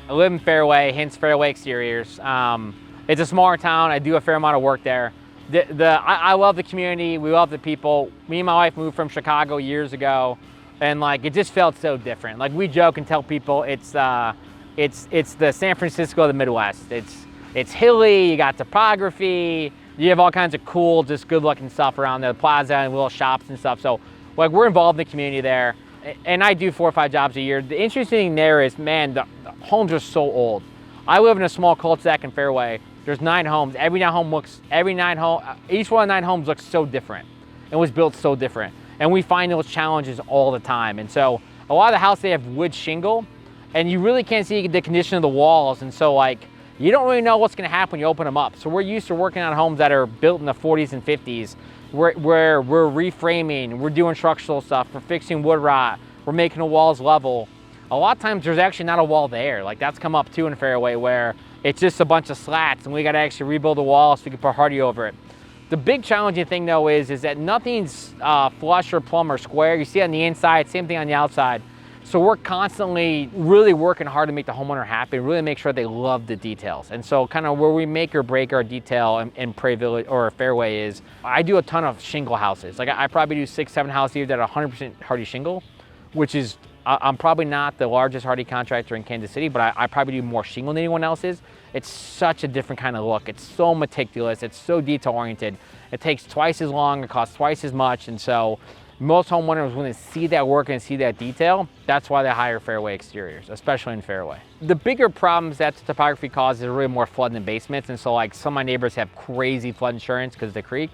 I live in Fairway, hence Fairway Exteriors. It's a smaller town. I do a fair amount of work there. I love the community. We love the people. Me and my wife moved from Chicago years ago, and like it just felt so different. Like we joke and tell people it's the San Francisco of the Midwest. It's hilly. You got topography. You have all kinds of cool, just good-looking stuff around there, the plaza and little shops and stuff. So like we're involved in the community there, and I do 4 or 5 jobs a year. The interesting thing there is, man, the homes are so old. I live in a small cul-de-sac in Fairway. There's 9 homes. Each one of 9 homes looks so different and was built so different. And we find those challenges all the time. And so a lot of the houses, they have wood shingle, and you really can't see the condition of the walls. And so like, you don't really know what's gonna happen when you open them up. So we're used to working on homes that are built in the 40s and 50s, where we're reframing, we're doing structural stuff, we're fixing wood rot, we're making the walls level. A lot of times there's actually not a wall there. Like that's come up too in Fairway, where it's just a bunch of slats and we gotta actually rebuild the wall so we can put hardy over it. The big challenging thing though is that nothing's flush or plumb or square. You see it on the inside, same thing on the outside. So we're constantly really working hard to make the homeowner happy, really make sure they love the details. And so kind of where we make or break our detail in Prairie Village or Fairway is, I do a ton of shingle houses. Like I probably do 6, 7 houses here that are 100% hardy shingle, which is, I'm probably not the largest hardy contractor in Kansas City, but I probably do more shingle than anyone else is. It's such a different kind of look. It's so meticulous, it's so detail oriented. It takes twice as long, it costs twice as much, and so most homeowners, when they see that work and see that detail, that's why they hire Fairway Exteriors, especially in Fairway. The bigger problems that the topography causes are really more flooding in basements, and so like some of my neighbors have crazy flood insurance because of the creek.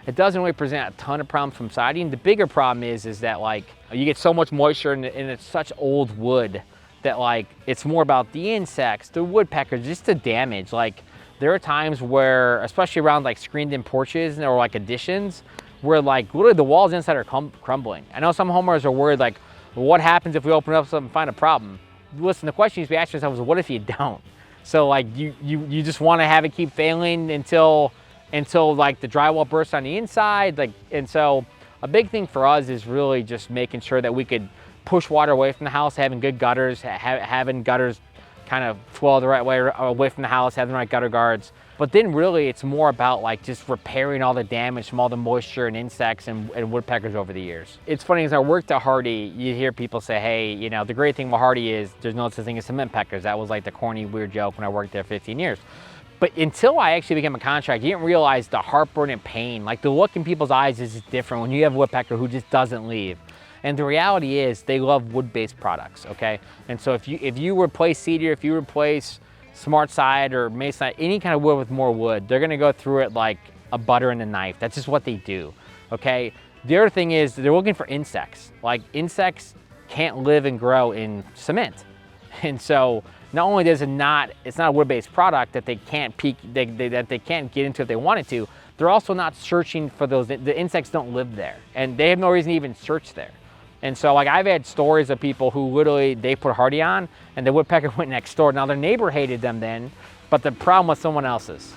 It doesn't really present a ton of problems from siding. The bigger problem is that like you get so much moisture and it's such old wood that like it's more about the insects, the woodpeckers, just the damage. Like there are times where, especially around like screened in porches or like additions, where like literally the walls inside are crumbling. I know some homeowners are worried like, well, what happens if we open up something and find a problem? Listen, the question is we ask ourselves, what if you don't? So like you just want to have it keep failing until like the drywall bursts on the inside. Like, and so a big thing for us is really just making sure that we could push water away from the house, having good gutters, having gutters kind of flow the right way away from the house, having the right gutter guards. But then really it's more about like just repairing all the damage from all the moisture and insects and woodpeckers over the years. It's funny, as I worked at Hardy, you hear people say, hey, you know, the great thing about Hardy is there's no such thing as cement peckers. That was like the corny, weird joke when I worked there 15 years. But until I actually became a contractor, you didn't realize the heartburn and pain. Like the look in people's eyes is just different when you have a woodpecker who just doesn't leave. And the reality is they love wood-based products, okay? And so if you replace cedar, if you replace smart side or masonite, any kind of wood with more wood, they're gonna go through it like a butter and a knife. That's just what they do, okay? The other thing is they're looking for insects. Like insects can't live and grow in cement. And so not only does it's not a wood-based product that they can't that they can't get into if they wanted to, they're also not searching for those, the insects don't live there and they have no reason to even search there. And so like I've had stories of people who literally, they put Hardy on and the woodpecker went next door. Now their neighbor hated them then, but the problem was someone else's.